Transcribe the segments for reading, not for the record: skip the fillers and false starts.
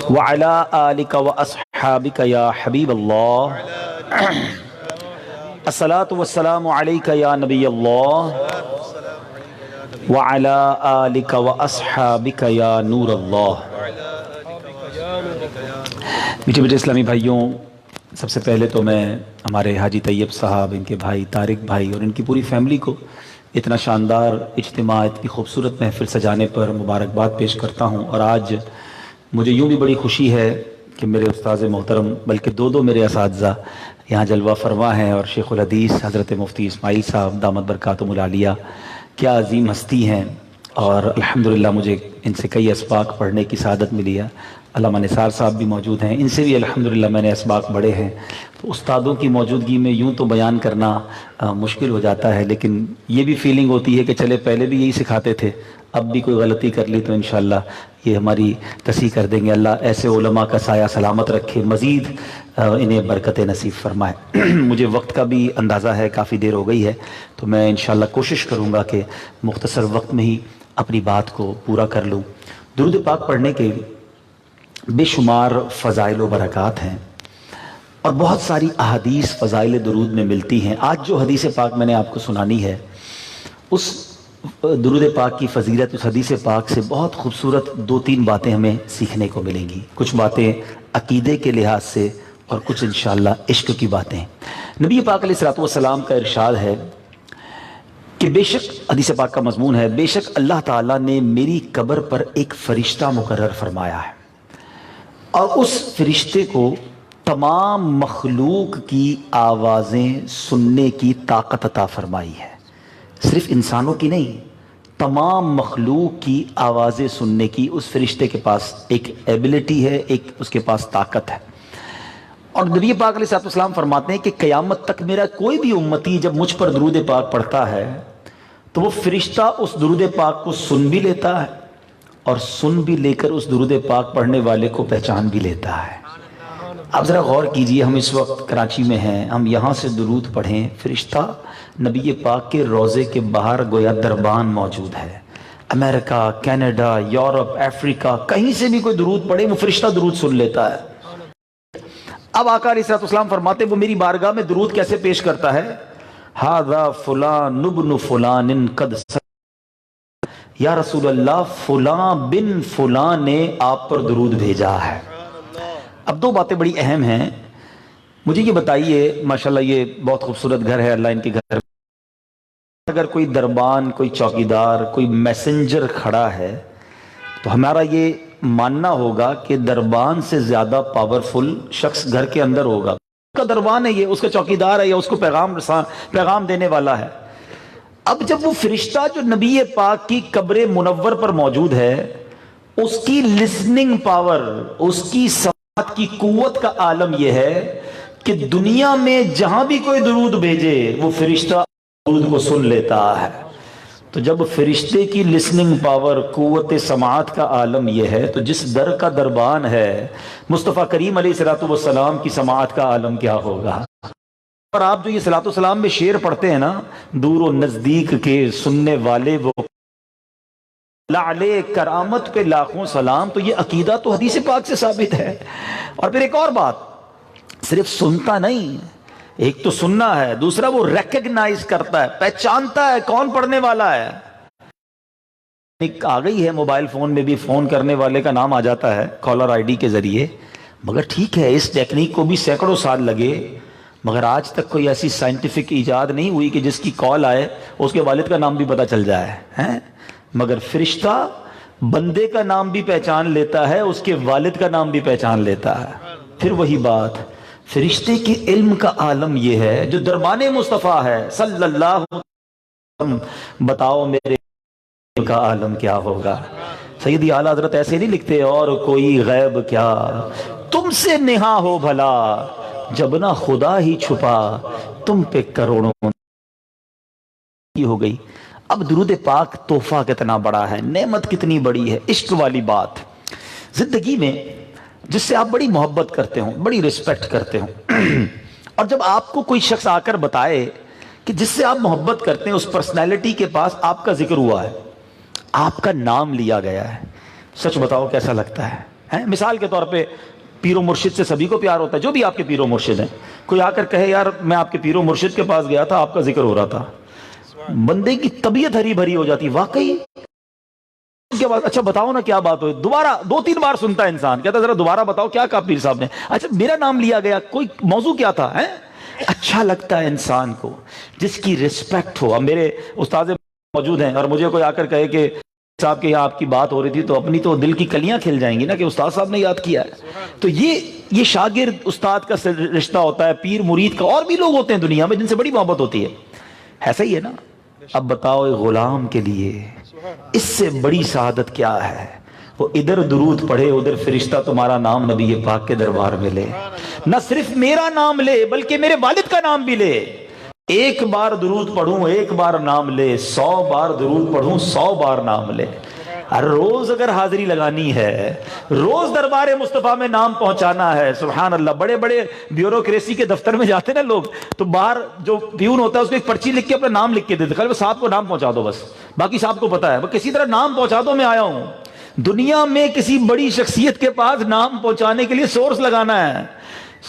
وعلى آلك وأصحابك يا حبيب الله الصلاة والسلام عليك يا نبي الله وعلى آلك وأصحابك يا نور الله۔ میٹھے میٹھے اسلامی بھائیوں، سب سے پہلے تو میں ہمارے حاجی طیب صاحب، ان کے بھائی طارق بھائی اور ان کی پوری فیملی کو اتنا شاندار اجتماع، اتنی خوبصورت محفل سجانے پر مبارکباد پیش کرتا ہوں۔ اور آج مجھے یوں بھی بڑی خوشی ہے کہ میرے استاذ محترم، بلکہ دو میرے اساتذہ یہاں جلوہ فرما ہیں، اور شیخ الحدیث حضرت مفتی اسماعیل صاحب دامت برکاتہم العالیہ، کیا عظیم ہستی ہیں۔ اور الحمدللہ مجھے ان سے کئی اسباق پڑھنے کی سعادت ملی ہے۔ علامہ نثار صاحب بھی موجود ہیں، ان سے بھی الحمدللہ میں نے اسباق پڑھے ہیں۔ تو استادوں کی موجودگی میں یوں تو بیان کرنا مشکل ہو جاتا ہے، لیکن یہ بھی فیلنگ ہوتی ہے کہ چلے پہلے بھی یہی سکھاتے تھے، اب بھی کوئی غلطی کر لی تو انشاءاللہ یہ ہماری تصحیح کر دیں گے۔ اللہ ایسے علماء کا سایہ سلامت رکھے، مزید انہیں برکت نصیب فرمائے۔ مجھے وقت کا بھی اندازہ ہے، کافی دیر ہو گئی ہے، تو میں انشاءاللہ کوشش کروں گا کہ مختصر وقت میں ہی اپنی بات کو پورا کر لوں۔ درود پاک پڑھنے کے بے شمار فضائل و برکات ہیں، اور بہت ساری احادیث فضائل درود میں ملتی ہیں۔ آج جو حدیث پاک میں نے آپ کو سنانی ہے، اس درود پاک کی فضیلت، اس حدیث پاک سے بہت خوبصورت دو تین باتیں ہمیں سیکھنے کو ملیں گی۔ کچھ باتیں عقیدے کے لحاظ سے اور کچھ انشاءاللہ عشق کی باتیں۔ نبی پاک علیہ الصلوۃ والسلام کا ارشاد ہے کہ بے شک، حدیث پاک کا مضمون ہے، بے شک اللہ تعالیٰ نے میری قبر پر ایک فرشتہ مقرر فرمایا ہے، اور اس فرشتے کو تمام مخلوق کی آوازیں سننے کی طاقت عطا فرمائی ہے۔ صرف انسانوں کی نہیں، تمام مخلوق کی آوازیں سننے کی اس فرشتے کے پاس ایک ایبلٹی ہے، ایک اس کے پاس طاقت ہے۔ اور نبی پاک علیہ الصلوۃ والسلام فرماتے ہیں کہ قیامت تک میرا کوئی بھی امتی جب مجھ پر درود پاک پڑھتا ہے تو وہ فرشتہ اس درود پاک کو سن بھی لیتا ہے، اور سن بھی لے کر اس درود پاک پڑھنے والے کو پہچان بھی لیتا ہے۔ آپ ذرا غور کیجئے، ہم اس وقت کراچی میں ہیں، ہم یہاں سے درود پڑھیں، فرشتہ نبی پاک کے روضے کے باہر گویا دربان موجود ہے۔ امریکہ، کینیڈا، یورپ، افریقہ، کہیں سے بھی کوئی درود پڑھے، وہ فرشتہ درود سن لیتا ہے۔ اب آقا علیہ الصلوۃ والسلام فرماتے ہیں وہ میری بارگاہ میں درود کیسے پیش کرتا ہے؟ ھذا فلان ابن فلان قد یا رسول اللہ، فلاں بن فلاں نے آپ پر درود بھیجا ہے۔ اب دو باتیں بڑی اہم ہیں، مجھے یہ بتائیے، ماشاءاللہ یہ بہت خوبصورت گھر ہے، اللہ ان کے گھر، اگر کوئی دربان، کوئی چوکیدار، کوئی میسنجر کھڑا ہے تو ہمارا یہ ماننا ہوگا کہ دربان سے زیادہ پاورفل شخص گھر کے اندر ہوگا۔ اس کا دربان ہے، یہ اس کا چوکیدار ہے، یا اس کو پیغام دینے والا ہے۔ اب جب وہ فرشتہ جو نبی پاک کی قبر منور پر موجود ہے، اس کی لسننگ پاور، اس کی سماعت کی قوت کا عالم یہ ہے کہ دنیا میں جہاں بھی کوئی درود بھیجے وہ فرشتہ درود کو سن لیتا ہے۔ تو جب فرشتے کی لسننگ پاور، قوت سماعت کا عالم یہ ہے، تو جس در کا دربان ہے مصطفیٰ کریم علیہ الصلوۃ والسلام کی سماعت کا عالم کیا ہوگا۔ اور آپ جو یہ صلاۃ والسلام میں شعر پڑھتے ہیں نا، دور و نزدیک کے سننے والے وہ لعلے کرامت پہ لاکھوں سلام، تو یہ عقیدہ تو حدیث پاک سے ثابت ہے۔ اور پھر ایک اور بات، صرف سنتا نہیں، ایک تو سننا ہے، دوسرا وہ ریکگنائز کرتا ہے، پہچانتا ہے کون پڑھنے والا ہے۔ آ گئی ہے موبائل فون میں بھی، فون کرنے والے کا نام آ جاتا ہے کالر آئی ڈی کے ذریعے، مگر ٹھیک ہے، اس ٹیکنیک کو بھی سینکڑوں سال لگے، مگر آج تک کوئی ایسی سائنٹیفک ایجاد نہیں ہوئی کہ جس کی کال آئے اس کے والد کا نام بھی پتہ چل جائے ہیں۔ مگر فرشتہ بندے کا نام بھی پہچان لیتا ہے، اس کے والد کا نام بھی پہچان لیتا ہے۔ پھر وہی بات، فرشتے کے علم کا عالم یہ ہے جو دربان مصطفیٰ ہے صلی اللہ علیہ وسلم، بتاؤ میرے کا عالم کیا ہوگا۔ سیدی اعلیٰ حضرت ایسے نہیں لکھتے، اور کوئی غیب کیا تم سے نہا ہو بھلا، جب نہ خدا ہی چھپا تم پہ کروڑوں ہو گئی۔ اب درود پاک تحفہ کتنا بڑا ہے، نعمت کتنی بڑی ہے، عشق والی بات زندگی میں، جس سے آپ بڑی محبت کرتے ہوں، بڑی رسپیکٹ کرتے ہوں، اور جب آپ کو کوئی شخص آ کر بتائے کہ جس سے آپ محبت کرتے ہیں، اس پرسنالٹی کے پاس آپ کا ذکر ہوا ہے، آپ کا نام لیا گیا ہے، سچ بتاؤ کیسا لگتا ہے؟ ہیں. مثال کے طور پہ پیر و مرشد سے سبھی کو پیار ہوتا ہے, جو بھی آپ کے پیر و مرشد ہیں. کوئی آ کر کہے یار میں آپ کے پیر و مرشد کے پاس گیا تھا, آپ کا ذکر ہو رہا تھا, بندے کی طبیعت ہری بھری ہو جاتی. واقعی کے بعد اچھا بتاؤ نا کیا بات ہوئی, دوبارہ 2-3 بار سنتا ہے انسان, کہتا ہے ذرا دوبارہ بتاؤ کیا کہا پیر صاحب نے, اچھا میرا نام لیا گیا, کوئی موضوع کیا تھا. اچھا لگتا ہے انسان کو جس کی رسپیکٹ ہو. اب میرے استاد موجود ہیں اور مجھے کوئی آ کر کہے کہ صاحب کے یہاں آپ کی بات ہو رہی تھی, تو اپنی تو دل کی کلیاں کھل جائیں گی نا کہ استاد صاحب نے یاد کیا ہے. تو یہ شاگرد استاد کا رشتہ ہوتا ہے, پیر مرید کا. اور بھی لوگ ہوتے ہیں دنیا میں جن سے بڑی محبت ہوتی ہے, ایسا ہی ہے نا. اب بتاؤ غلام کے لیے اس سے بڑی سعادت کیا ہے, وہ ادھر درود پڑھے ادھر فرشتہ تمہارا نام نبی پاک کے دربار میں لے. نہ صرف میرا نام لے بلکہ میرے والد کا نام بھی لے. ایک بار درود پڑھوں 1 بار نام لے, 100 بار درود پڑھوں 100 بار نام لے. روز اگر حاضری لگانی ہے, روز دربار مصطفیٰ میں نام پہنچانا ہے. سبحان اللہ. بڑے بڑے بیوروکریسی کے دفتر میں جاتے نا لوگ, تو باہر جو پیون ہوتا ہے اس کو ایک پرچی لکھ کے اپنا نام لکھ کے دیتے, خالی صاحب کو نام پہنچا دو, بس باقی صاحب کو پتا ہے, وہ کسی طرح نام پہنچا دو, میں آیا ہوں. دنیا میں کسی بڑی شخصیت کے پاس نام پہنچانے کے لیے سورس لگانا ہے.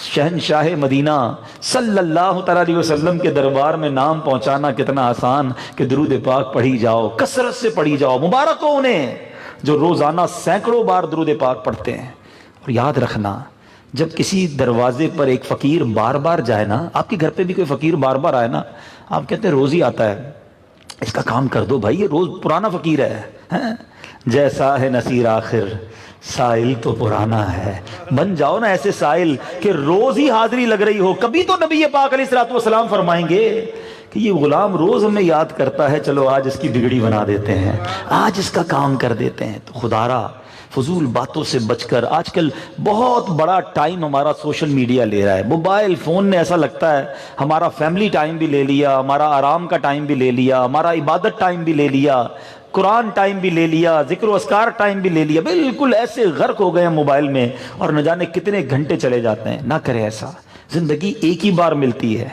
شہنشاہ مدینہ صلی اللہ تعالی علیہ وسلم کے دربار میں نام پہنچانا کتنا آسان کہ درود پاک پڑھی جاؤ, کثرت سے پڑھی جاؤ. مبارک ہو انہیں جو روزانہ سینکڑوں بار درود پاک پڑھتے ہیں. اور یاد رکھنا, جب کسی دروازے پر ایک فقیر بار بار جائے نا, آپ کے گھر پہ بھی کوئی فقیر بار بار آئے نا, آپ کہتے ہیں روز ہی آتا ہے, اس کا کام کر دو بھائی, یہ روز پرانا فقیر ہے. جیسا ہے نصیر آخر سائل تو پرانا ہے. بن جاؤ نا ایسے سائل کہ روز ہی حاضری لگ رہی ہو. کبھی تو نبی پاک علیہ الصلوۃ والسلام فرمائیں گے کہ یہ غلام روز ہمیں یاد کرتا ہے, چلو آج اس کی بگڑی بنا دیتے ہیں, آج اس کا کام کر دیتے ہیں. تو خدارا فضول باتوں سے بچ کر, آج کل بہت بڑا ٹائم ہمارا سوشل میڈیا لے رہا ہے. موبائل فون نے ایسا لگتا ہے ہمارا فیملی ٹائم بھی لے لیا, ہمارا آرام کا ٹائم بھی لے لیا, ہمارا عبادت ٹائم بھی لے لیا, قرآن ٹائم بھی لے لیا, ذکر و اذکار ٹائم بھی لے لیا. بالکل ایسے غرق ہو گئے ہیں موبائل میں, اور نہ جانے کتنے گھنٹے چلے جاتے ہیں. نہ کرے ایسا. زندگی ایک ہی بار ملتی ہے,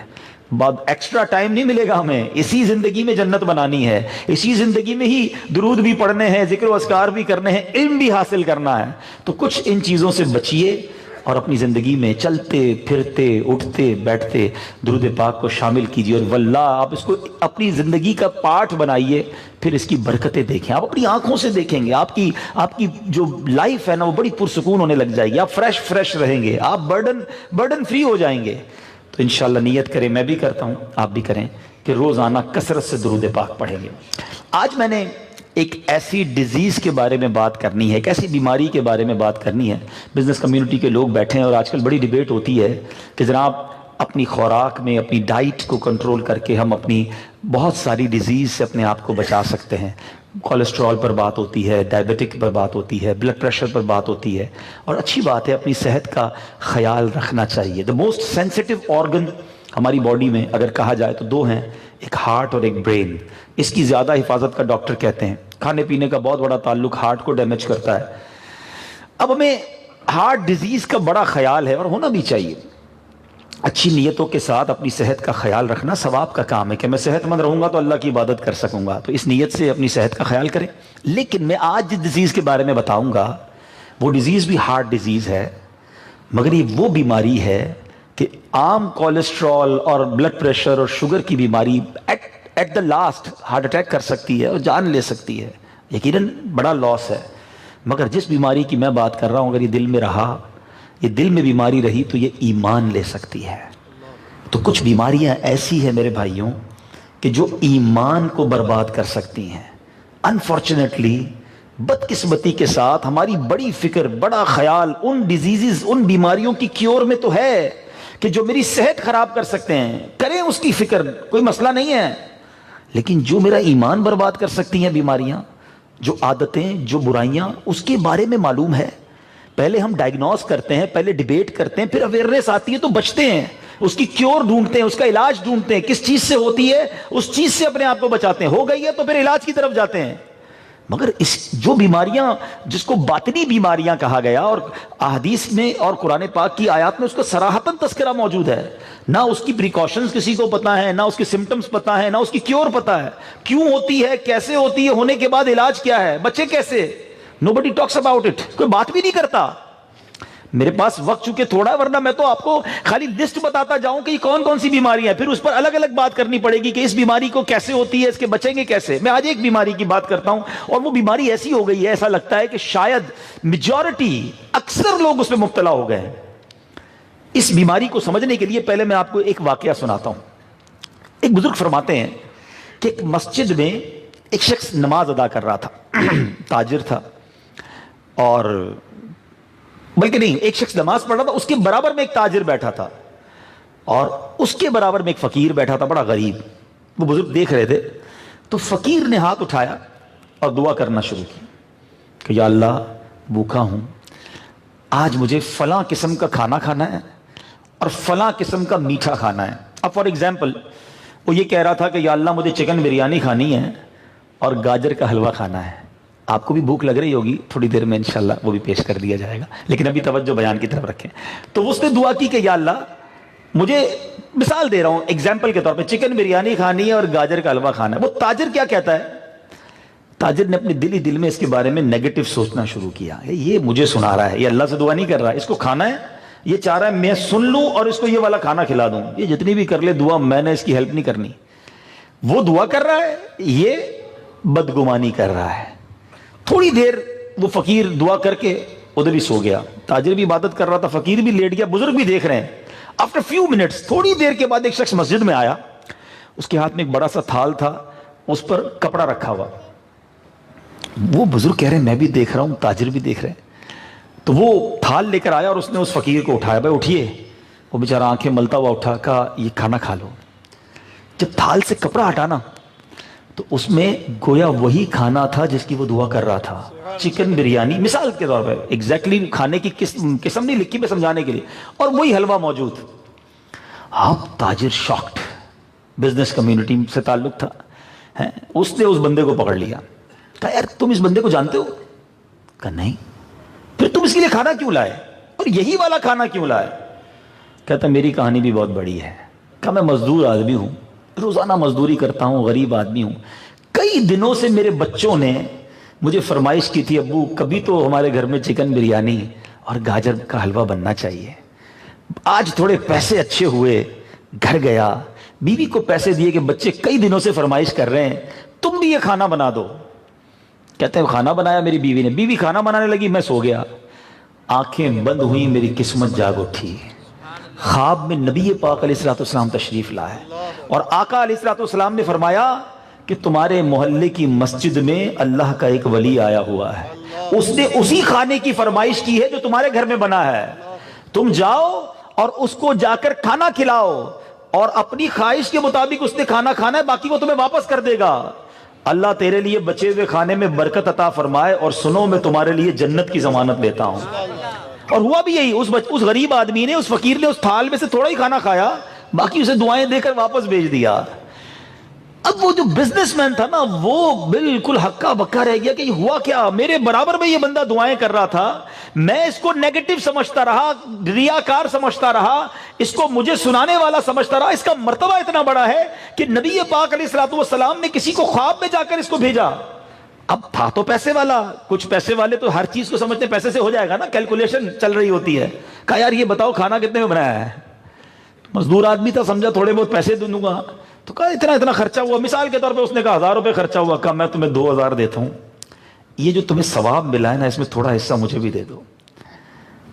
بعد ایکسٹرا ٹائم نہیں ملے گا ہمیں. اسی زندگی میں جنت بنانی ہے, اسی زندگی میں ہی درود بھی پڑھنے ہیں, ذکر و اذکار بھی کرنے ہیں, علم بھی حاصل کرنا ہے. تو کچھ ان چیزوں سے بچیے اور اپنی زندگی میں چلتے پھرتے اٹھتے بیٹھتے درود پاک کو شامل کیجیے. اور واللہ آپ اس کو اپنی زندگی کا پارٹ بنائیے, پھر اس کی برکتیں دیکھیں. آپ اپنی آنکھوں سے دیکھیں گے آپ کی جو لائف ہے نا وہ بڑی پرسکون ہونے لگ جائے گی. آپ فریش رہیں گے, آپ برڈن فری ہو جائیں گے. تو انشاءاللہ نیت کریں, میں بھی کرتا ہوں, آپ بھی کریں کہ روزانہ کثرت سے درود پاک پڑھیں گے. آج میں نے ایک ایسی ڈیزیز کے بارے میں بات کرنی ہے, ایک ایسی بیماری کے بارے میں بات کرنی ہے. بزنس کمیونٹی کے لوگ بیٹھے ہیں اور آج کل بڑی ڈیبیٹ ہوتی ہے کہ جناب اپنی خوراک میں اپنی ڈائٹ کو کنٹرول کر کے ہم اپنی بہت ساری ڈیزیز سے اپنے آپ کو بچا سکتے ہیں. کولیسٹرول پر بات ہوتی ہے, ڈائبٹک پر بات ہوتی ہے, بلڈ پریشر پر بات ہوتی ہے, اور اچھی بات ہے اپنی صحت کا خیال رکھنا چاہیے. دا موسٹ سینسٹیو آرگن ہماری باڈی میں اگر کہا جائے تو 2 ہیں, ایک ہارٹ اور ایک برین. اس کی زیادہ حفاظت کا ڈاکٹر کہتے ہیں. کھانے پینے کا بہت بڑا تعلق ہارٹ کو ڈیمیج کرتا ہے. اب ہمیں ہارٹ ڈیزیز کا بڑا خیال ہے اور ہونا بھی چاہیے. اچھی نیتوں کے ساتھ اپنی صحت کا خیال رکھنا ثواب کا کام ہے کہ میں صحت مند رہوں گا تو اللہ کی عبادت کر سکوں گا. تو اس نیت سے اپنی صحت کا خیال کریں. لیکن میں آج جس ڈیزیز کے بارے میں بتاؤں گا وہ ڈیزیز بھی ہارٹ ڈیزیز ہے, مگر یہ وہ بیماری ہے کہ عام کولیسٹرول اور بلڈ پریشر اور شوگر کی بیماری at the last heart attack کر سکتی ہے اور جان لے سکتی ہے. یقیناً بڑا لاس ہے, مگر جس بیماری کی میں بات کر رہا ہوں اگر یہ دل میں رہا, یہ دل میں بیماری رہی تو یہ ایمان لے سکتی ہے. تو کچھ بیماریاں ایسی ہیں میرے بھائیوں کہ جو ایمان کو برباد کر سکتی ہیں. انفارچونیٹلی بدقسمتی کے ساتھ ہماری بڑی فکر, بڑا خیال ان ڈیزیزز, ان بیماریوں کی کیور میں تو ہے کہ جو میری صحت خراب کر سکتے ہیں, کریں اس کی فکر, کوئی مسئلہ نہیں ہے. لیکن جو میرا ایمان برباد کر سکتی ہیں بیماریاں, جو عادتیں, جو برائیاں, اس کے بارے میں معلوم ہے. پہلے ہم ڈائگنوز کرتے ہیں, پہلے ڈیبیٹ کرتے ہیں, پھر اویئرنیس آتی ہے تو بچتے ہیں, اس کی کیور ڈھونڈتے ہیں, اس کا علاج ڈھونڈتے ہیں. کس چیز سے ہوتی ہے اس چیز سے اپنے آپ کو بچاتے ہیں. ہو گئی ہے تو پھر علاج کی طرف جاتے ہیں. مگر اس جو بیماریاں جس کو باطنی بیماریاں کہا گیا, اور احادیث میں اور قرآن پاک کی آیات میں اس کا صراحتاً تذکرہ موجود ہے, نہ اس کی پریکاشنز کسی کو پتہ ہیں, نہ اس کے سمٹمز پتہ ہیں, نہ اس کی کیور پتہ ہے. کیوں ہوتی ہے, کیسے ہوتی ہے, ہونے کے بعد علاج کیا ہے, بچے کیسے, nobody talks about it. کوئی بات بھی نہیں کرتا. میرے پاس وقت چونکہ تھوڑا ہے، ورنہ میں تو آپ کو خالی لسٹ بتاتا جاؤں کہ یہ کون کون سی بیماریاں ہیں، پھر اس پر الگ الگ بات کرنی پڑے گی کہ اس بیماری کو کیسے ہوتی ہے، اس کے بچیں گے کیسے. میں آج ایک بیماری کی بات کرتا ہوں، اور وہ بیماری ایسی ہو گئی ہے، ایسا لگتا ہے کہ شاید میجورٹی، اکثر لوگ اس میں مبتلا ہو گئے ہیں. اس بیماری کو سمجھنے کے لیے پہلے میں آپ کو ایک واقعہ سناتا ہوں. ایک بزرگ فرماتے ہیں کہ ایک مسجد میں ایک شخص نماز ادا کر رہا تھا، تاجر تھا، اور بلکہ نہیں، ایک شخص نماز پڑھ رہا تھا، اس کے برابر میں ایک تاجر بیٹھا تھا، اور اس کے برابر میں ایک فقیر بیٹھا تھا، بڑا غریب. وہ بزرگ دیکھ رہے تھے، تو فقیر نے ہاتھ اٹھایا اور دعا کرنا شروع کی کہ یا اللہ، بھوکا ہوں، آج مجھے فلاں قسم کا کھانا کھانا ہے اور فلاں قسم کا میٹھا کھانا ہے. اب فار ایگزامپل وہ یہ کہہ رہا تھا کہ یا اللہ، مجھے چکن بریانی کھانی ہے اور گاجر کا حلوہ کھانا ہے. آپ کو بھی بھوک لگ رہی ہوگی، تھوڑی دیر میں انشاءاللہ وہ بھی پیش کر دیا جائے گا، لیکن ابھی توجہ بیان کی طرف رکھیں. تو اس نے دعا کی کہ یا اللہ، مجھے، مثال دے رہا ہوں ایگزامپل کے طور پہ، چکن بریانی کھانی ہے اور گاجر کا حلوہ کھانا ہے. وہ تاجر کیا کہتا ہے؟ تاجر نے اپنے دل ہی دل میں اس کے بارے میں نیگیٹو سوچنا شروع کیا. یہ مجھے سنا رہا ہے، یہ اللہ سے دعا نہیں کر رہا ہے، اس کو کھانا ہے، یہ چاہ رہا ہے میں سن لوں اور اس کو یہ والا کھانا کھلا دوں. یہ جتنی بھی کر لے دعا، میں نے اس کی ہیلپ نہیں کرنی. وہ دعا کر رہا ہے، یہ بدگمانی کر رہا ہے. تھوڑی دیر وہ فقیر دعا کر کے ادھر ہی سو گیا. تاجر بھی عبادت کر رہا تھا، فقیر بھی لیٹ گیا، بزرگ بھی دیکھ رہے ہیں. آفٹر فیو منٹس، تھوڑی دیر کے بعد ایک شخص مسجد میں آیا. اس کے ہاتھ میں ایک بڑا سا تھال تھا، اس پر کپڑا رکھا ہوا. وہ بزرگ کہہ رہے ہیں میں بھی دیکھ رہا ہوں، تاجر بھی دیکھ رہے ہیں. تو وہ تھال لے کر آیا اور اس نے اس فقیر کو اٹھایا. بھائی اٹھیے. وہ بیچارہ آنکھیں ملتا ہوا اٹھا، کہا یہ کھانا کھا لو. جب تھال سے کپڑا ہٹانا تو اس میں گویا وہی کھانا تھا جس کی وہ دعا کر رہا تھا، چکن بریانی، مثال کے طور پہ، ایگزیکٹلی کھانے کی قسم نہیں لکھی میں سمجھانے کے لیے، اور وہی حلوہ موجود. اب تاجر شاکڈ، بزنس کمیونٹی سے تعلق تھا، اس نے اس بندے کو پکڑ لیا. کہا یار تم اس بندے کو جانتے ہو؟ کہا نہیں. پھر تم اس کے لیے کھانا کیوں لائے اور یہی والا کھانا کیوں لائے؟ کہتا میری کہانی بھی بہت بڑی ہے. کہا میں مزدور آدمی ہوں، روزانہ مزدوری کرتا ہوں، غریب آدمی ہوں. کئی دنوں سے میرے بچوں نے مجھے فرمائش کی تھی، ابو کبھی تو ہمارے گھر میں چکن بریانی اور گاجر کا حلوہ بننا چاہیے. آج تھوڑے پیسے اچھے ہوئے، گھر گیا، بیوی کو پیسے دیے کہ بچے کئی دنوں سے فرمائش کر رہے ہیں، تم بھی یہ کھانا بنا دو. کہتے ہیں کھانا بنایا میری بیوی نے، بیوی کھانا بنانے لگی، میں سو گیا. آنکھیں بند ہوئی، میری قسمت جاگ اٹھی. خواب میں نبی پاک علیہ الصلوۃ والسلام تشریف لائے اور آقا علیہ الصلوۃ والسلام نے فرمایا کہ تمہارے محلے کی مسجد میں اللہ کا ایک ولی آیا ہوا ہے، اس نے اسی کھانے کی فرمائش کی ہے جو تمہارے گھر میں بنا ہے. تم جاؤ اور اس کو جا کر کھانا کھلاؤ، اور اپنی خواہش کے مطابق اس نے کھانا کھانا ہے، باقی وہ تمہیں واپس کر دے گا. اللہ تیرے لیے بچے ہوئے کھانے میں برکت عطا فرمائے، اور سنو میں تمہارے لیے جنت کی ضمانت دیتا ہوں. اور ہوا بھی یہی. اس غریب آدمی نے، اس فقیر نے اس تھال میں سے تھوڑا ہی کھانا کھایا، باقی اسے دعائیں دے کر واپس بھیج دیا. اب وہ جو بزنس مین تھا نا، وہ بالکل ہکا بکا رہ گیا کہ یہ ہوا کیا، میرے برابر میں یہ بندہ دعائیں کر رہا تھا، میں اس کو نیگیٹو سمجھتا رہا، ریاکار سمجھتا رہا، اس کو مجھے سنانے والا سمجھتا رہا. اس کا مرتبہ اتنا بڑا ہے کہ نبی پاک علیہ الصلوۃ والسلام نے کسی کو خواب میں جا کر اس کو بھیجا. اب تھا تو پیسے والا، کچھ پیسے والے تو ہر چیز کو سمجھتے پیسے سے ہو جائے گا نا، کیلکولیشن چل رہی ہوتی ہے. کہا یار یہ بتاؤ کھانا کتنے میں بنایا ہے؟ مزدور آدمی تھا، سمجھا تھوڑے بہت پیسے دوں گا. تو کہا اتنا خرچہ ہوا. مثال کے طور پہ اس نے کہا 1000 روپے خرچہ ہوا. کہا میں تمہیں 2000 دیتا ہوں، یہ جو تمہیں ثواب ملا ہے نا، اس میں تھوڑا حصہ مجھے بھی دے دو.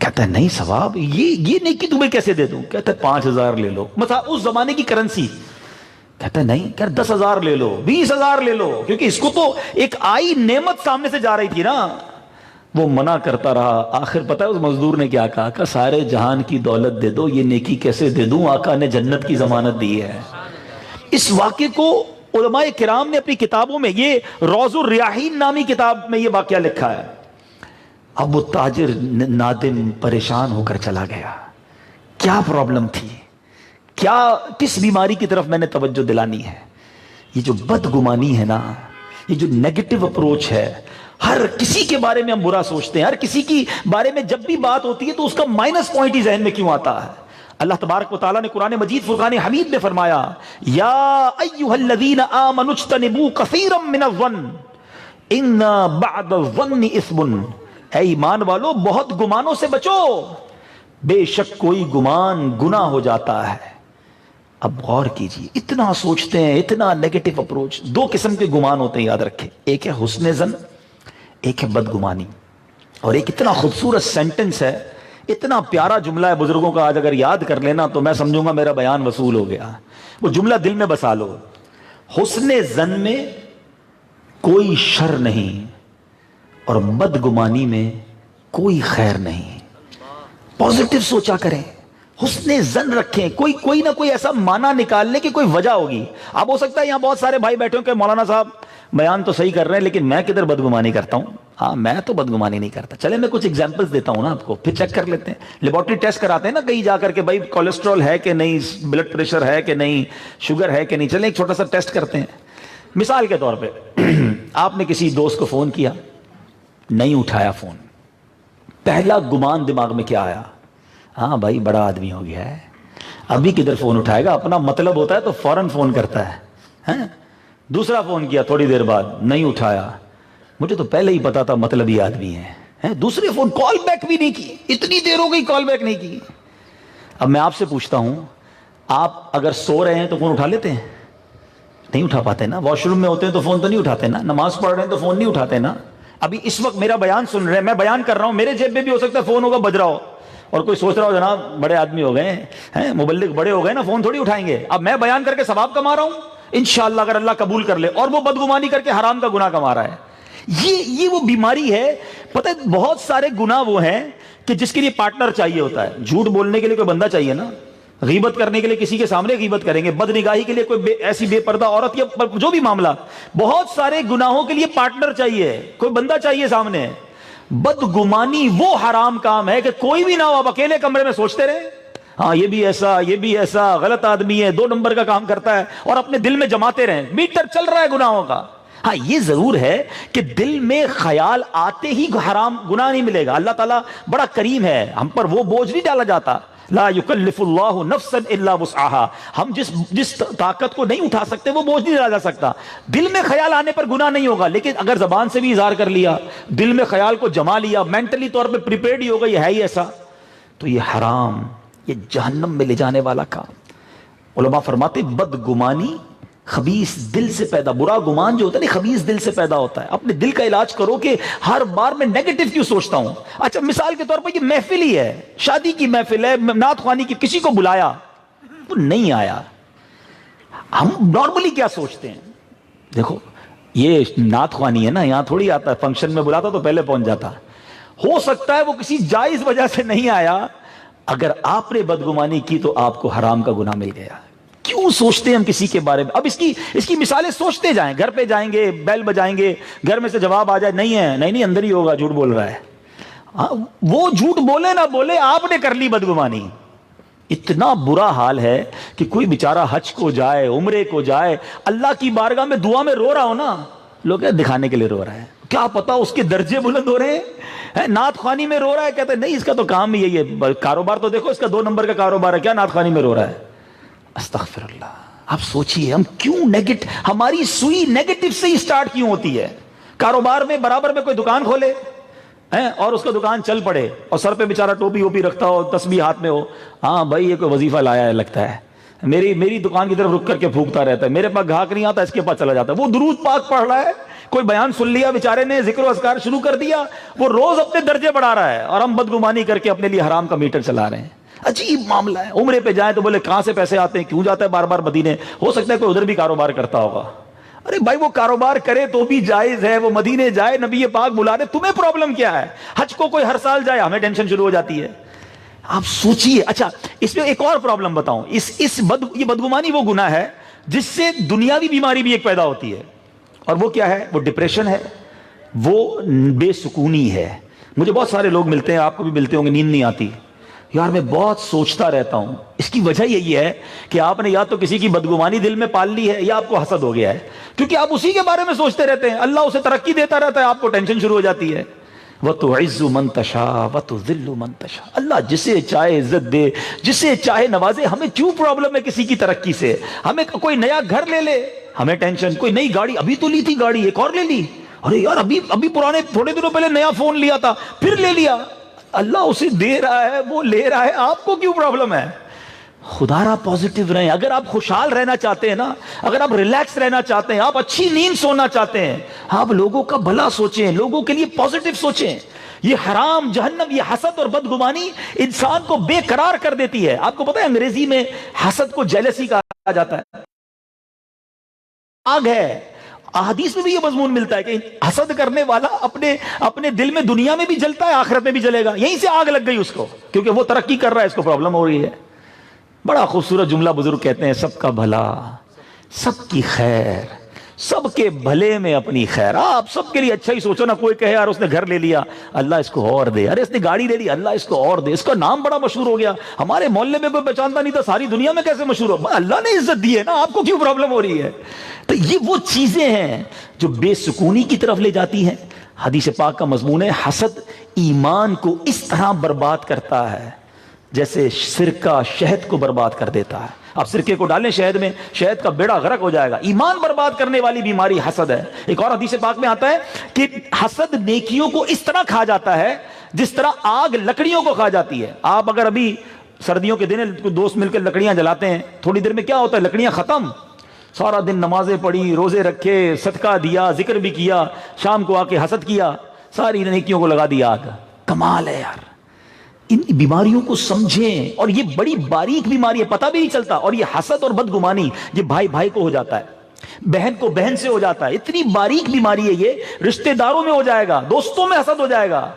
کہتا ہے نہیں ثواب، یہ نہیں کہ تمہیں کیسے دے دوں. کہتا ہے 5000 لے لو، مثلا اس زمانے کی کرنسی. کہتا ہے نہیں، کہ 10,000 لے لو، 20,000 لے لو، کیونکہ اس کو تو ایک آئی نعمت سامنے سے جا رہی تھی نا. وہ منع کرتا رہا. آخر پتہ ہے اس مزدور نے کیا کہا؟ کہ سارے جہان کی دولت دے دو، یہ نیکی کیسے دے دوں؟ آقا نے جنت کی ضمانت دی ہے. اس واقعے کو علماء کرام نے اپنی کتابوں میں، یہ روض الریاحین نامی کتاب میں یہ واقعہ لکھا ہے. اب وہ تاجر نادم، پریشان ہو کر چلا گیا. کیا پرابلم تھی؟ کس بیماری کی طرف میں نے توجہ دلانی ہے؟ یہ جو بدگمانی ہے نا، یہ جو نیگیٹو اپروچ ہے، ہر کسی کے بارے میں ہم برا سوچتے ہیں، ہر کسی کی بارے میں جب بھی بات ہوتی ہے تو اس کا مائنس پوائنٹ ہی ذہن میں کیوں آتا ہے؟ اللہ تبارک و تعالیٰ نے قرآن مجید فرقان حمید میں فرمایا، یا ایھا الذین آمنوا اجتنبوا کثیرا من الظن ان بعد الظن اثم، اے ایمان والو بہت گمانوں سے بچو، بے شک کوئی گمان گناہ ہو جاتا ہے۔ اب غور کیجئے، اتنا سوچتے ہیں، اتنا نیگیٹو اپروچ۔ دو قسم کے گمان ہوتے ہیں، یاد رکھیں، ایک ہے حسن ظن، ایک ہے بدگمانی۔ اور ایک اتنا خوبصورت سینٹنس ہے، اتنا پیارا جملہ ہے بزرگوں کا، آج اگر یاد کر لینا تو میں سمجھوں گا میرا بیان وصول ہو گیا۔ وہ جملہ دل میں بسا لو، حسن ظن میں کوئی شر نہیں اور بدگمانی میں کوئی خیر نہیں۔ پازیٹو سوچا کریں، حسن ظن رکھیں، کوئی نہ کوئی ایسا معنی نکالنے کی کوئی وجہ ہوگی۔ اب ہو سکتا ہے یہاں بہت سارے بھائی بیٹھے ہوں کہ مولانا صاحب بیان تو صحیح کر رہے ہیں لیکن میں کدھر بدگمانی کرتا ہوں۔ ہاں میں تو بدگمانی نہیں کرتا۔ چلے میں کچھ ایگزامپلز دیتا ہوں نا آپ کو، پھر چیک کر لیتے ہیں۔ لیبارٹری ٹیسٹ کراتے ہیں نا کہیں جا کر کے، بھائی کولیسٹرول ہے کہ نہیں، بلڈ پریشر ہے کہ نہیں، شوگر ہے کہ نہیں، چلیں ایک چھوٹا سا ٹیسٹ کرتے ہیں۔ مثال کے طور پہ آپ نے کسی دوست کو فون کیا، نہیں اٹھایا فون، پہلا گمان دماغ میں کیا آیا؟ ہاں بھائی بڑا آدمی ہو گیا ہے، ابھی کدھر فون اٹھائے گا، اپنا مطلب ہوتا ہے تو فوراً فون کرتا ہے۔ دوسرا فون کیا تھوڑی دیر بعد، نہیں اٹھایا، مجھے تو پہلے ہی پتا تھا مطلب ہی آدمی ہے۔ دوسرے فون، کال بیک بھی نہیں کی، اتنی دیر ہو گئی کال بیک نہیں کی۔ اب میں آپ سے پوچھتا ہوں، آپ اگر سو رہے ہیں تو فون اٹھا لیتے ہیں؟ نہیں اٹھا پاتے نا۔ واش روم میں ہوتے ہیں تو فون تو نہیں اٹھاتے نا۔ نماز پڑھ رہے ہیں تو فون نہیں اٹھاتے نا۔ ابھی اس وقت میرا بیان سن رہے ہیں، میں بیان کر رہا ہوں، میرے جیب میں بھی ہو سکتا ہے فون ہوگا بج رہا ہو، اور کوئی سوچ رہا ہو جناب بڑے آدمی ہو گئے ہیں، مبلغ بڑے ہو گئے نا، فون تھوڑی اٹھائیں گے۔ اب میں بیان کر کے ثواب کما رہا ہوں انشاءاللہ اگر اللہ قبول کر لے، اور وہ بدگمانی کر کے حرام کا گناہ کما رہا ہے۔ یہ وہ بیماری ہے۔ پتہ ہے بہت سارے گناہ وہ ہیں کہ جس کے لیے پارٹنر چاہیے ہوتا ہے۔ جھوٹ بولنے کے لیے کوئی بندہ چاہیے نا، غیبت کرنے کے لیے کسی کے سامنے غیبت کریں گے، بد نگاہی کے لیے کوئی ایسی بے پردہ عورت یا جو بھی معاملہ، بہت سارے گناہوں کے لیے پارٹنر چاہیے، کوئی بندہ چاہیے سامنے۔ بدگمانی وہ حرام کام ہے کہ کوئی بھی نہ ہو، آپ اکیلے کمرے میں سوچتے رہے، ہاں یہ بھی ایسا، یہ بھی ایسا، غلط آدمی ہے، 2 نمبر کا کام کرتا ہے، اور اپنے دل میں جماتے رہیں، میٹر چل رہا ہے گناہوں کا۔ ہاں یہ ضرور ہے کہ دل میں خیال آتے ہی حرام گناہ نہیں ملے گا۔ اللہ تعالیٰ بڑا کریم ہے، ہم پر وہ بوجھ نہیں ڈالا جاتا۔ لا یکلف اللہ نفسا الا وسعها، ہم جس طاقت کو نہیں اٹھا سکتے وہ بوجھ نہیں ڈالا جا سکتا۔ دل میں خیال آنے پر گناہ نہیں ہوگا، لیکن اگر زبان سے بھی اظہار کر لیا، دل میں خیال کو جما لیا، مینٹلی طور پہ پریپیئرڈ ہی ہوگا یہ ہے ہی ایسا، تو یہ حرام، یہ جہنم میں لے جانے والا کام۔ علماء فرماتے بدگمانی خبیث دل سے پیدا، برا گمان جو ہوتا ہے نا خبیث دل سے پیدا ہوتا ہے۔ اپنے دل کا علاج کرو کہ ہر بار میں نیگیٹو کیوں سوچتا ہوں۔ اچھا مثال کے طور پر یہ محفل ہی ہے، شادی کی محفل ہے، نعت خوانی کی، کسی کو بلایا وہ نہیں آیا، ہم نارملی کیا سوچتے ہیں؟ دیکھو یہ نعت خوانی ہے نا، یہاں تھوڑی آتا ہے، فنکشن میں بلاتا تو پہلے پہنچ جاتا۔ ہو سکتا ہے وہ کسی جائز وجہ سے نہیں آیا، اگر آپ نے بدگمانی کی تو آپ کو حرام کا گناہ مل گیا۔ کیوں سوچتے ہیں ہم کسی کے بارے میں؟ اب اس کی مثالیں سوچتے جائیں، گھر پہ جائیں گے، بیل بجائیں گے، گھر میں سے جواب آ جائے نہیں ہے، نہیں اندر ہی ہوگا، جھوٹ بول رہا ہے۔ وہ جھوٹ بولے نہ بولے، آپ نے کر لی بدگمانی۔ اتنا برا حال ہے کہ کوئی بیچارہ حج کو جائے، عمرے کو جائے، اللہ کی بارگاہ میں دعا میں رو رہا ہو نا، لوگ دکھانے کے لیے رو رہا ہے، کیا پتا اس کے درجے بلند ہو رہے ہیں، نعت خوانی میں رو رہا ہے، کہتے ہیں نہیں اس کا تو کام ہی یہی ہے، کاروبار تو دیکھو اس کا 2 نمبر کا کاروبار ہے، کیا نعت خوانی میں رو رہا ہے۔ استغفر اللہ۔ آپ سوچئے ہم کیوں ہماری سوئی نیگیٹو سے ہی سٹارٹ کیوں ہوتی ہے؟ کاروبار میں برابر میں کوئی دکان کھولے اور اس کا دکان چل پڑے، اور سر پہ بیچارہ ٹوپی ووپی رکھتا ہو، تسبیح ہاتھ میں ہو، ہاں بھائی یہ کوئی وظیفہ لایا ہے لگتا ہے، میری دکان کی طرف رک کر کے پھونکتا رہتا ہے، میرے پاس گاہک نہیں آتا، اس کے پاس چلا جاتا ہے، وہ درود پاک پڑھ رہا ہے، کوئی بیان سن لیا بیچارے نے، ذکر و اذکار شروع کر دیا، وہ روز اپنے درجے بڑھا رہا ہے، اور ہم بدگمانی کر کے اپنے لیے حرام کا میٹر چلا رہے ہیں۔ عجیب معاملہ ہے۔ عمرے پہ جائیں تو بولے کہاں سے پیسے آتے ہیں، کیوں جاتا ہے بار بار مدینے؟ ہو سکتا ہے کوئی ادھر بھی کاروبار کرتا ہوگا۔ ارے بھائی وہ کاروبار کرے تو بھی جائز ہے، وہ مدینے جائے، نبی پاک بلا رہے، تمہیں پرابلم کیا ہے؟ حج کو کوئی ہر سال جائے، ہمیں ٹینشن شروع ہو جاتی ہے۔ آپ سوچئے۔ اچھا اس میں ایک اور پرابلم بتاؤں، یہ بدگمانی وہ گناہ ہے جس سے دنیاوی بیماری بھی ایک پیدا ہوتی ہے، اور وہ کیا ہے؟ وہ ڈپریشن ہے، وہ بے سکونی ہے۔ مجھے بہت سارے لوگ ملتے ہیں، آپ کو بھی ملتے ہوں گے، نیند نہیں آتی یار، میں بہت سوچتا رہتا ہوں۔ اس کی وجہ یہی ہے کہ آپ نے یا تو کسی کی بدگمانی دل میں پال لی ہے، یا آپ کو حسد ہو گیا ہے، کیونکہ آپ اسی کے بارے میں سوچتے رہتے ہیں۔ اللہ اسے ترقی دیتا رہتا ہے، آپ کو ٹینشن شروع ہو جاتی ہے۔ وَتُعِزُّ مَن تَشَاءُ وَتُذِلُّ مَن تَشَاءُ، اللہ جسے چاہے عزت دے، جسے چاہے نوازے۔ ہمیں کیوں پرابلم ہے کسی کی ترقی سے؟ ہمیں کوئی نیا گھر لے لے ہمیں ٹینشن، کوئی نئی گاڑی ابھی تو لی تھی گاڑی، ایک اور لے لی، ارے یار ابھی پرانے تھوڑے دنوں پہلے نیا فون لیا تھا پھر لے لیا. اللہ اسے دے رہا ہے, وہ لے رہا ہے, آپ کو کیوں پرابلم ہے؟ خدا را پازیٹیو رہیں. اگر آپ خوشحال رہنا چاہتے ہیں نا, اگر آپ ریلیکس رہنا چاہتے ہیں, آپ اچھی نیند سونا چاہتے ہیں, آپ لوگوں کا بھلا سوچیں, لوگوں کے لیے پازیٹیو سوچیں. یہ حرام, جہنم, یہ حسد اور بدگمانی انسان کو بے قرار کر دیتی ہے. آپ کو پتہ ہے انگریزی میں حسد کو جیلسی کہا جاتا ہے. آگ ہے. احادیث میں بھی یہ مضمون ملتا ہے کہ حسد کرنے والا اپنے دل میں دنیا میں بھی جلتا ہے, آخرت میں بھی جلے گا. یہیں سے آگ لگ گئی اس کو, کیونکہ وہ ترقی کر رہا ہے, اس کو پرابلم ہو رہی ہے. بڑا خوبصورت جملہ بزرگ کہتے ہیں, سب کا بھلا, سب کی خیر, سب کے بھلے میں اپنی خیر. آپ سب کے لیے اچھا ہی سوچو نا. کوئی کہے یار اس نے گھر لے لیا, اللہ اس کو اور دے. ارے اس نے گاڑی لے لی, اللہ اس کو اور دے. اس کا نام بڑا مشہور ہو گیا, ہمارے محلے میں کوئی پہچانتا نہیں تھا, ساری دنیا میں کیسے مشہور ہو؟ اللہ نے عزت دی ہے نا, آپ کو کیوں پرابلم ہو رہی ہے؟ تو یہ وہ چیزیں ہیں جو بے سکونی کی طرف لے جاتی ہیں. حدیث پاک کا مضمون ہے, حسد ایمان کو اس طرح برباد کرتا ہے جیسے سرکہ شہد کو برباد کر دیتا ہے. آپ سرکے کو ڈالیں شہد میں, شہد کا بیڑا غرق ہو جائے گا. ایمان برباد کرنے والی بیماری حسد ہے. ایک اور حدیث پاک میں آتا ہے کہ حسد نیکیوں کو اس طرح کھا جاتا ہے جس طرح آگ لکڑیوں کو کھا جاتی ہے. آپ اگر ابھی سردیوں کے دن دوست مل کر لکڑیاں جلاتے ہیں, تھوڑی دیر میں کیا ہوتا ہے, لکڑیاں ختم. سارا دن نمازیں پڑھی, روزے رکھے, صدقہ دیا, ذکر بھی کیا, شام کو آ کے حسد کیا, ساری نیکیوں کو لگا دیا آگ. کمال ہے یار. ان بیماریوں کو سمجھیں, اور یہ بڑی باریک بیماری ہے, پتہ بھی نہیں چلتا. اور یہ حسد اور بدگمانی یہ بھائی بھائی کو ہو جاتا ہے, بہن کو بہن سے ہو جاتا ہے. اتنی باریک بیماری ہے یہ, رشتہ داروں میں ہو جائے گا, دوستوں میں حسد ہو جائے گا,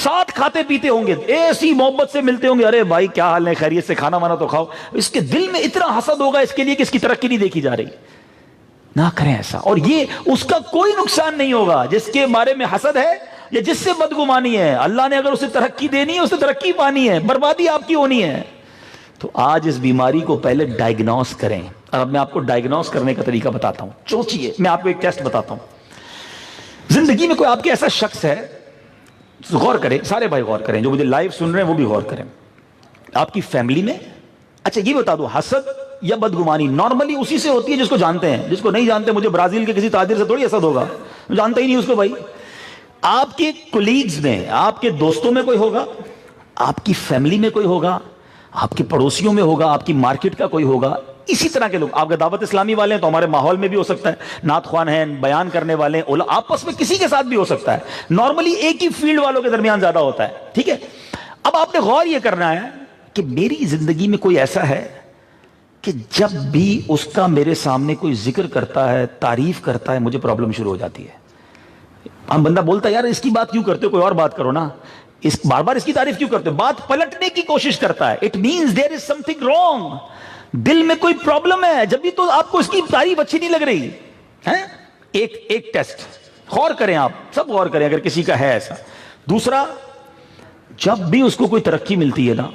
ساتھ کھاتے پیتے ہوں گے, ایسی محبت سے ملتے ہوں گے, ارے بھائی کیا حال ہے, خیریت سے, کھانا وانا تو کھاؤ. اس کے دل میں اتنا حسد ہوگا اس کے لیے کہ اس کی ترقی نہیں دیکھی جا رہی. نہ کریں ایسا. اور یہ اس کا کوئی نقصان نہیں ہوگا جس کے بارے میں حسد ہے یا جس سے بدگمانی ہے. اللہ نے اگر اسے ترقی دینی ہے, اسے ترقی پانی ہے, بربادی آپ کی ہونی ہے. تو آج اس بیماری کو پہلے ڈائگنوز کریں. اور اب میں آپ کو ڈائگنوز کرنے کا طریقہ بتاتا ہوں. سوچیے, میں آپ کو ایک ٹیسٹ بتاتا ہوں. زندگی میں کوئی آپ کے ایسا شخص ہے, غور کریں, سارے بھائی غور کریں, جو مجھے لائیو سن رہے ہیں وہ بھی غور کریں. آپ کی فیملی میں, اچھا یہ بتا دو, حسد یا بدگمانی نارملی اسی سے ہوتی ہے جس کو جانتے ہیں. جس کو نہیں جانتے, مجھے برازیل کے کسی تاجر سے تھوڑی حسد ہوگا, جانتا ہی نہیں اس کو بھائی. آپ کے کولیگز میں, آپ کے دوستوں میں کوئی ہوگا, آپ کی فیملی میں کوئی ہوگا, آپ کے پڑوسیوں میں ہوگا, آپ کی مارکیٹ کا کوئی ہوگا. اسی طرح کے لوگ, آپ کے دعوت اسلامی والے ہیں تو ہمارے ماحول میں بھی ہو سکتا ہے, نعت خوان ہیں, بیان کرنے والے ہیں, آپس میں کسی کے ساتھ بھی ہو سکتا ہے. نارملی ایک ہی فیلڈ والوں کے درمیان زیادہ ہوتا ہے. ٹھیک ہے, اب آپ نے غور یہ کرنا ہے کہ میری زندگی میں کوئی ایسا ہے کہ جب بھی اس کا میرے سامنے کوئی ذکر کرتا ہے, تعریف کرتا ہے, مجھے پرابلم شروع ہو جاتی ہے. ہم بندہ بولتا ہے یار اس کی بات کیوں کرتے ہو, کوئی اور بات کرو نا, اس بار بار اس کی تعریف کیوں کرتے ہو, بات پلٹنے کی کوشش کرتا ہے. اٹ مینز دیر از سم تھنگ رانگ, دل میں کوئی پرابلم ہے, جب بھی تو آپ کو اس کی تعریف اچھی نہیں لگ رہی ہے. ایک ٹیسٹ غور کریں, آپ سب غور کریں اگر کسی کا ہے ایسا. دوسرا, جب بھی اس کو کوئی ترقی ملتی ہے نا,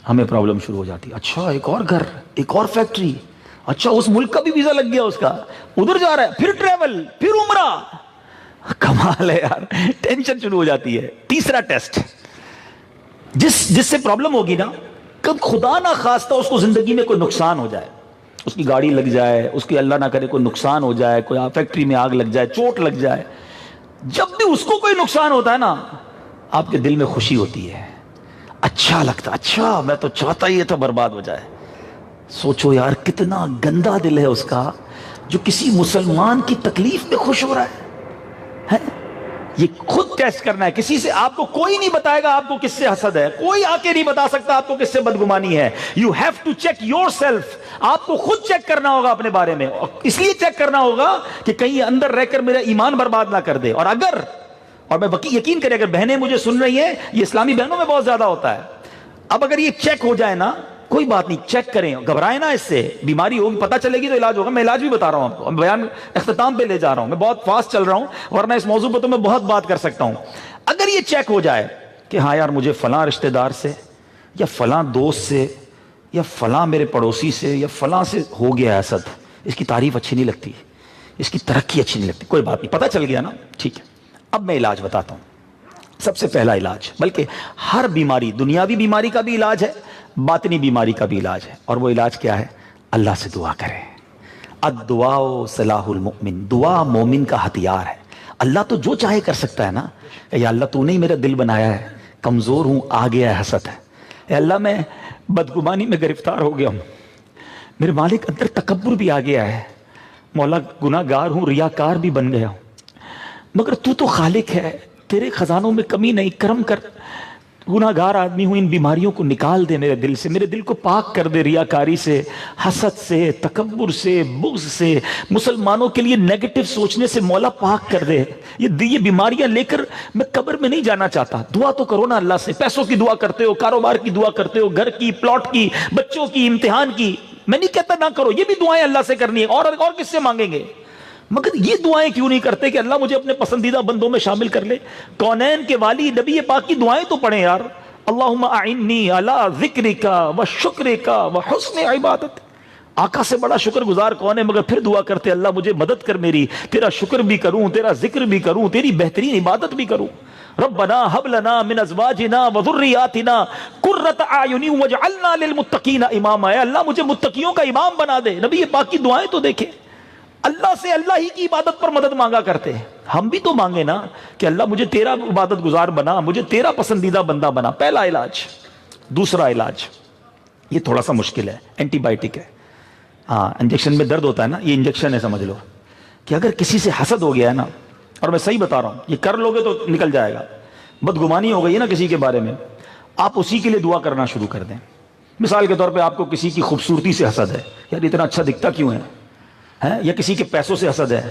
ہمیں پرابلم شروع ہو جاتی ہے. اچھا ایک اور گھر, ایک اور فیکٹری, اچھا اس ملک کا بھی ویزا لگ گیا اس کا, ادھر جا رہا ہے, پھر ٹریول, پھر عمرہ. کمال ہے یار, ٹینشن شروع ہو جاتی ہے. تیسرا ٹیسٹ, جس سے پرابلم ہوگی نا, کب خدا نہ خواستہ اس کو زندگی میں کوئی نقصان ہو جائے, اس کی گاڑی لگ جائے, اس کی اللہ نہ کرے کوئی نقصان ہو جائے, کوئی فیکٹری میں آگ لگ جائے, چوٹ لگ جائے, جب بھی اس کو کوئی نقصان ہوتا ہے نا, آپ کے دل میں خوشی ہوتی ہے, اچھا لگتا, اچھا میں تو چاہتا ہی تھا برباد ہو جائے. سوچو یار کتنا گندا دل ہے اس کا جو کسی مسلمان کی تکلیف میں خوش ہو رہا ہے. یہ خود ٹیسٹ کرنا ہے. کسی سے, آپ کو کوئی نہیں بتائے گا آپ کو کس سے حسد ہے, کوئی آ کے نہیں بتا سکتا آپ کو کس سے بدگمانی ہے. You have to check yourself. آپ کو خود چیک کرنا ہوگا اپنے بارے میں, اس لیے چیک کرنا ہوگا کہ کہیں اندر رہ کر میرا ایمان برباد نہ کر دے. اور میں یقین کریں, اگر بہنیں مجھے سن رہی ہیں, یہ اسلامی بہنوں میں بہت زیادہ ہوتا ہے. اب اگر یہ چیک ہو جائے نا, کوئی بات نہیں, چیک کریں, گھبرائیں نا, اس سے بیماری ہوگی, پتہ چلے گی تو علاج ہوگا. میں علاج بھی بتا رہا ہوں آپ کو, بیان اختتام پہ لے جا رہا ہوں, میں بہت فاسٹ چل رہا ہوں, ورنہ اس موضوع پہ تو میں بہت بات کر سکتا ہوں. اگر یہ چیک ہو جائے کہ ہاں یار مجھے فلاں رشتہ دار سے یا فلاں دوست سے یا فلاں میرے پڑوسی سے یا فلاں سے ہو گیا حسد, اس کی تعریف اچھی نہیں لگتی, اس کی ترقی اچھی نہیں لگتی, کوئی بات نہیں, پتہ چل گیا نا, ٹھیک ہے. اب میں علاج بتاتا ہوں. سب سے پہلا علاج, بلکہ ہر بیماری, دنیاوی بیماری کا بھی علاج ہے, باطنی بیماری کا بھی علاج ہے. اور وہ علاج کیا ہے؟ اللہ سے دعا کریں. الدعاء سلاح المؤمن, دعا مومن کا ہتھیار ہے. اللہ تو جو چاہے کر سکتا ہے نا. یا اللہ تو نے ہی میرا دل بنایا ہے, کمزور ہوں, آ گیا ہے حسد ہے. اے اللہ میں بدگمانی میں گرفتار ہو گیا ہوں, میرے مالک اندر تکبر بھی آ گیا ہے. مولا گناہ گار ہوں, ریاکار بھی بن گیا ہوں, مگر تو خالق ہے, تیرے خزانوں میں کمی نہیں, کرم کر. گناہ گار آدمی ہوں, ان بیماریوں کو نکال دے میرے دل سے, میرے دل کو پاک کر دے ریاکاری سے, حسد سے, تکبر سے, بغض سے, مسلمانوں کے لیے نیگیٹو سوچنے سے. مولا پاک کر دے. یہ بیماریاں لے کر میں قبر میں نہیں جانا چاہتا. دعا تو کرو نا اللہ سے. پیسوں کی دعا کرتے ہو, کاروبار کی دعا کرتے ہو, گھر کی, پلاٹ کی, بچوں کی, امتحان کی. میں نہیں کہتا نہ کرو, یہ بھی دعائیں اللہ سے کرنی ہے. اور کس سے مانگیں گے؟ مگر یہ دعائیں کیوں نہیں کرتے کہ اللہ مجھے اپنے پسندیدہ بندوں میں شامل کر لے؟ کونین کے والی نبی پاک کی دعائیں تو پڑھیں یار. اللہم اعنی علی ذکرک و شکرک و حسن عبادت. آقا سے بڑا شکر گزار کون ہے؟ مگر پھر دعا کرتے اللہ مجھے مدد کر, میری تیرا شکر بھی کروں, تیرا ذکر بھی کروں, تیری بہترین عبادت بھی کروں. ربنا هب لنا من ازواجنا وذریاتنا قرۃ اعین واجعلنا للمتقین اماما. اے اللہ مجھے متقیوں کا امام بنا دے. نبی پاک کی دعائیں تو دیکھیں, اللہ سے اللہ ہی کی عبادت پر مدد مانگا کرتے ہیں. ہم بھی تو مانگے نا کہ اللہ مجھے تیرا عبادت گزار بنا, مجھے تیرا پسندیدہ بندہ بنا. پہلا علاج. دوسرا علاج یہ تھوڑا سا مشکل ہے, اینٹی بائیوٹک ہے. ہاں, انجیکشن میں درد ہوتا ہے نا, یہ انجیکشن ہے, سمجھ لو کہ اگر کسی سے حسد ہو گیا ہے نا, اور میں صحیح بتا رہا ہوں, یہ کر لو گے تو نکل جائے گا. بدگمانی ہو گئی ہے نا کسی کے بارے میں, آپ اسی کے لیے دعا کرنا شروع کر دیں. مثال کے طور پہ آپ کو کسی کی خوبصورتی سے حسد ہے, یار اتنا اچھا دکھتا کیوں ہے, یا کسی کے پیسوں سے حسد ہے,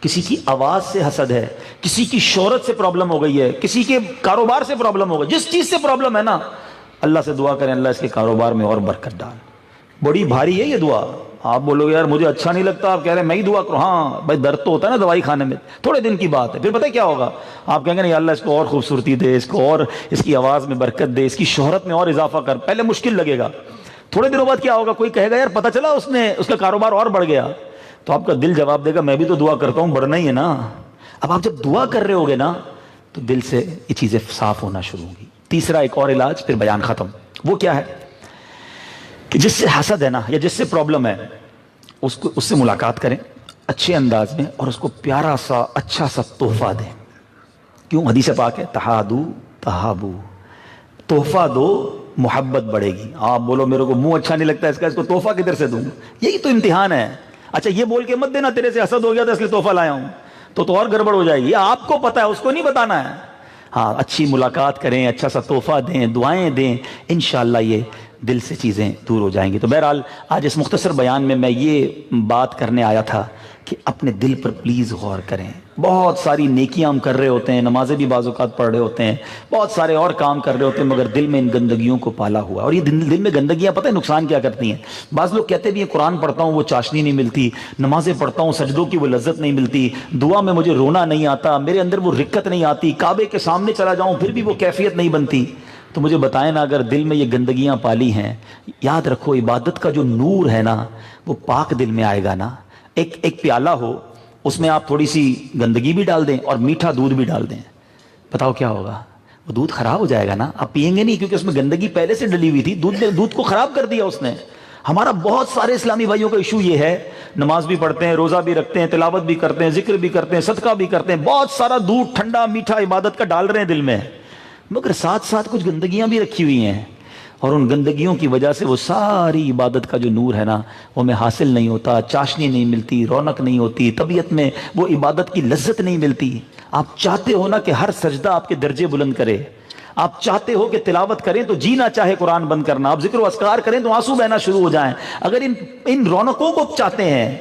کسی کی آواز سے حسد ہے, کسی کی شہرت سے پرابلم ہو گئی ہے, کسی کے کاروبار سے پرابلم ہو گئی, جس چیز سے پرابلم ہے نا, اللہ سے دعا کریں اللہ اس کے کاروبار میں اور برکت ڈال. بڑی بھاری ہے یہ دعا. آپ بولو گے یار مجھے اچھا نہیں لگتا, آپ کہہ رہے ہیں میں ہی دعا کروں. ہاں بھائی, درد تو ہوتا ہے نا دوائی کھانے میں, تھوڑے دن کی بات ہے. پھر پتہ کیا ہوگا, آپ کہیں گے نہیں اللہ اس کو اور خوبصورتی دے, اس کو اور اس کی آواز میں برکت دے, اس کی شہرت میں اور اضافہ کر. پہلے مشکل لگے گا, تھوڑے دنوں بعد کیا ہوگا, کوئی کہے گا یار پتہ چلا اس کا کاروبار اور بڑھ گیا, تو آپ کا دل جواب دے گا میں بھی تو دعا کرتا ہوں, بڑھنا ہی ہے نا. اب آپ جب دعا کر رہے ہوگے نا تو دل سے یہ چیزیں صاف ہونا شروع ہوں گی. تیسرا ایک اور علاج, پھر بیان ختم. وہ کیا ہے کہ جس سے حسد ہے نا, یا جس سے پرابلم ہے, اس سے ملاقات کریں اچھے انداز میں, اور اس کو پیارا سا اچھا سا تحفہ دیں. کیوں؟ حدیث پاک ہے تہادو تہابو, تحفہ دو محبت بڑھے گی. آپ بولو میرے کو منہ اچھا نہیں لگتا اس کا, اس کو تحفہ کدھر سے دوں؟ یہی تو امتحان ہے. اچھا یہ بول کے مت دینا تیرے سے حسد ہو گیا تھا اس لیے تحفہ لایا ہوں, تو اور گڑبڑ ہو جائے گی. آپ کو پتا ہے, اس کو نہیں بتانا ہے. ہاں, اچھی ملاقات کریں, اچھا سا تحفہ دیں, دعائیں دیں, انشاءاللہ یہ دل سے چیزیں دور ہو جائیں گی. تو بہرحال آج اس مختصر بیان میں یہ بات کرنے آیا تھا کہ اپنے دل پر پلیز غور کریں. بہت ساری نیکیاں ہم کر رہے ہوتے ہیں, نمازیں بھی بعض اوقات پڑھ رہے ہوتے ہیں, بہت سارے اور کام کر رہے ہوتے ہیں, مگر دل میں ان گندگیوں کو پالا ہوا. اور یہ دل میں گندگیاں پتہ ہے نقصان کیا کرتی ہیں؟ بعض لوگ کہتے بھی ہیں قرآن پڑھتا ہوں وہ چاشنی نہیں ملتی, نمازیں پڑھتا ہوں سجدوں کی وہ لذت نہیں ملتی, دعا میں مجھے رونا نہیں آتا, میرے اندر وہ رکت نہیں آتی, کعبے کے سامنے چلا جاؤں پھر بھی وہ کیفیت نہیں بنتی. تو مجھے بتائیں نا, اگر دل میں یہ گندگیاں پالی ہیں, یاد رکھو عبادت کا جو نور ہے نا وہ پاک دل میں آئے گا نا. ایک پیالہ ہو, اس میں آپ تھوڑی سی گندگی بھی ڈال دیں اور میٹھا دودھ بھی ڈال دیں, بتاؤ کیا ہوگا؟ وہ دودھ خراب ہو جائے گا نا, آپ پیئیں گے نہیں, کیونکہ اس میں گندگی پہلے سے ڈلی ہوئی تھی. دودھ کو خراب کر دیا اس نے. ہمارا بہت سارے اسلامی بھائیوں کا ایشو یہ ہے, نماز بھی پڑھتے ہیں, روزہ بھی رکھتے ہیں, تلاوت بھی کرتے ہیں, ذکر بھی کرتے ہیں, صدقہ بھی کرتے ہیں, بہت سارا دودھ ٹھنڈا میٹھا عبادت کا ڈال رہے ہیں دل میں, مگر ساتھ ساتھ کچھ گندگیاں بھی رکھی ہوئی ہیں, اور ان گندگیوں کی وجہ سے وہ ساری عبادت کا جو نور ہے نا وہ میں حاصل نہیں ہوتا, چاشنی نہیں ملتی, رونق نہیں ہوتی, طبیعت میں وہ عبادت کی لذت نہیں ملتی. آپ چاہتے ہو نا کہ ہر سجدہ آپ کے درجے بلند کرے, آپ چاہتے ہو کہ تلاوت کریں تو جی نہ چاہے قرآن بند کرنا, آپ ذکر و اذکار کریں تو آنسو بہنا شروع ہو جائیں. اگر ان رونقوں کو چاہتے ہیں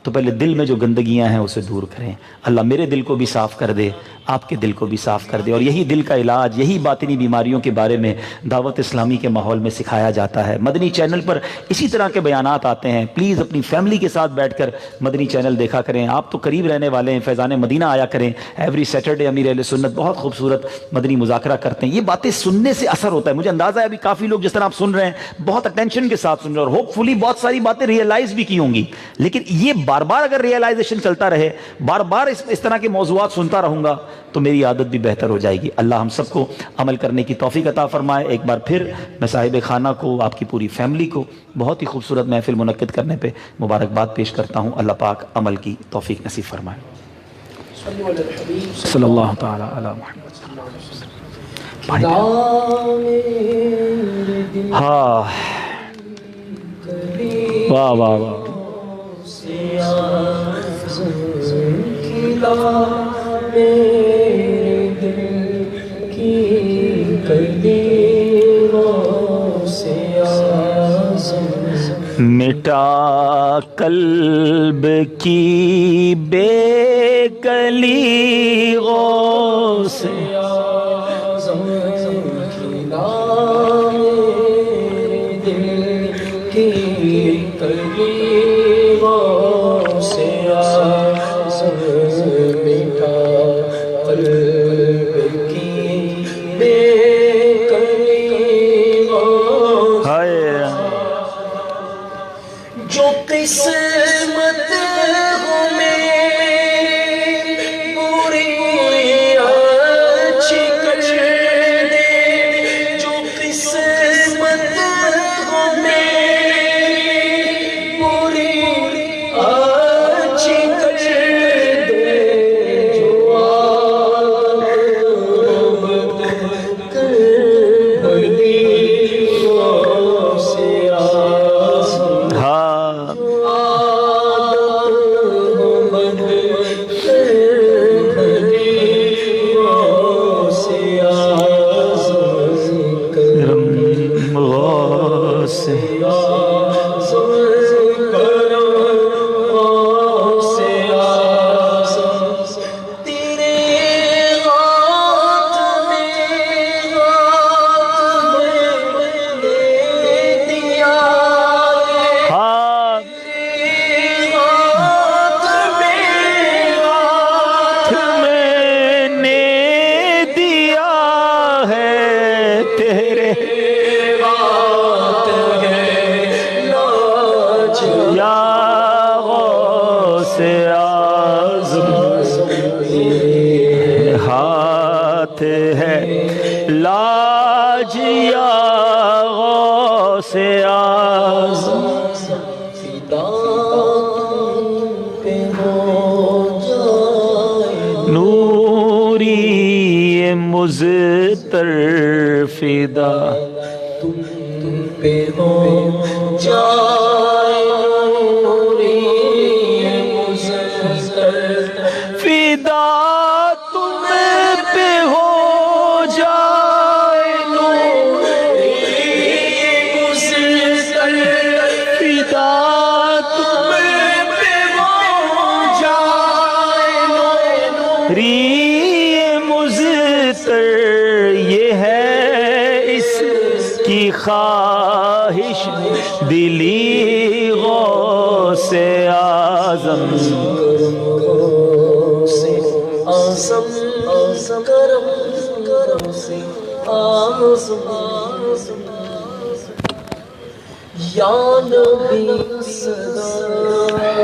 تو پہلے دل میں جو گندگیاں ہیں اسے دور کریں. اللہ میرے دل کو بھی صاف کر دے, آپ کے دل کو بھی صاف کر دے. اور یہی دل کا علاج, یہی باطنی بیماریوں کے بارے میں دعوت اسلامی کے ماحول میں سکھایا جاتا ہے. مدنی چینل پر اسی طرح کے بیانات آتے ہیں. پلیز اپنی فیملی کے ساتھ بیٹھ کر مدنی چینل دیکھا کریں. آپ تو قریب رہنے والے ہیں, فیضان مدینہ آیا کریں. ایوری سیٹرڈے امیر اہل سنت بہت خوبصورت مدنی مذاکرہ کرتے ہیں. یہ باتیں سننے سے اثر ہوتا ہے. مجھے اندازہ ہے ابھی کافی لوگ جس طرح آپ سن رہے ہیں بہت اٹینشن کے ساتھ سن رہے ہیں, اور ہوپ فلی بہت ساری باتیں ریئلائز بھی کی ہوں گی. لیکن یہ بار بار اگر ریئلائزیشن چلتا رہے, بار بار اس طرح کے موضوعات سنتا رہوں گا تو میری عادت بھی بہتر ہو جائے گی. اللہ ہم سب کو عمل کرنے کی توفیق عطا فرمائے. ایک بار پھر میں صاحب خانہ کو, آپ کی پوری فیملی کو بہت ہی خوبصورت محفل منعقد کرنے پہ مبارکباد پیش کرتا ہوں. اللہ پاک عمل کی توفیق نصیب فرمائے. صلی اللہ تعالی علی محمد. ہاں واہ واہ واہ. مٹا قلب کی بے کلی غوث جو قسمت ہو میری پوری اچھی کر دے، جو قسمت ہو میری پوری اچھی کر دے، جو آمد کر دی سے ہاتھ ہے لاج یا غوث اعظم، نوری مزتر فدا تم پہ ہو جائے، نوری مزتر فدا تم پہ ہو جائے، نوری مزتر فدا تم پہ ہو جائے، نوری مزتر، یہ ہے اس کی خواہش دلی غوث اعظم. کرم کرم سے آزم، یا نبی صدا، یا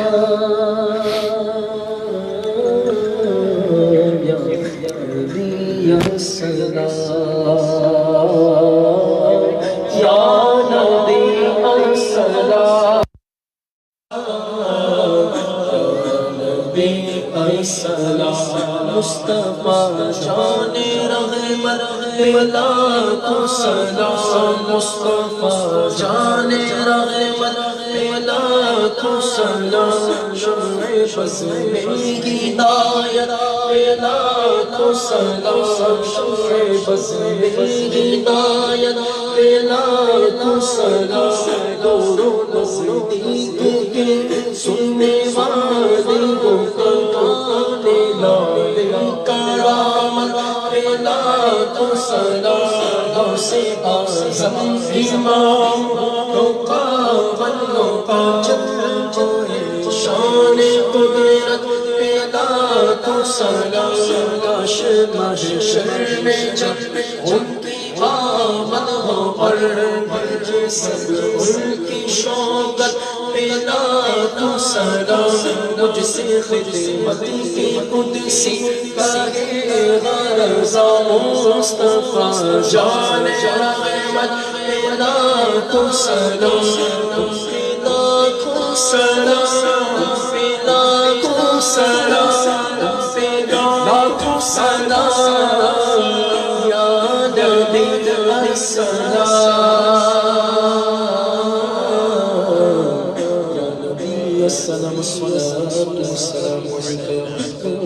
نبی صدا، یا نبی صدا، مصطفیٰ جان رحمت لاکھوں سلام، مصطفیٰ جان رحمت لاکھوں سلام، شمع بز میں ہدایت لاکھوں سلام، شمع بز میں ہدایت لاکھوں سلام، دور و نزدیک کے سننے والے کو لاکھوں سلام، غوث اعظم امام رکاون کا جل شان قدرت، لاکھوں سلام، کاش محشر میں جب ان کی آمد ہو اور بھج سب ان کی شوکت، لاکھوں سلام، مجھ سے خدمت کی قدسی کرے غرضا، مصطفیٰ جان رحمت لاکھوں سلام، لاکھوں سلام، لاکھوں سلام، السلام یا نبی السلام یا نبی السلام الصلاة والسلام علیکہ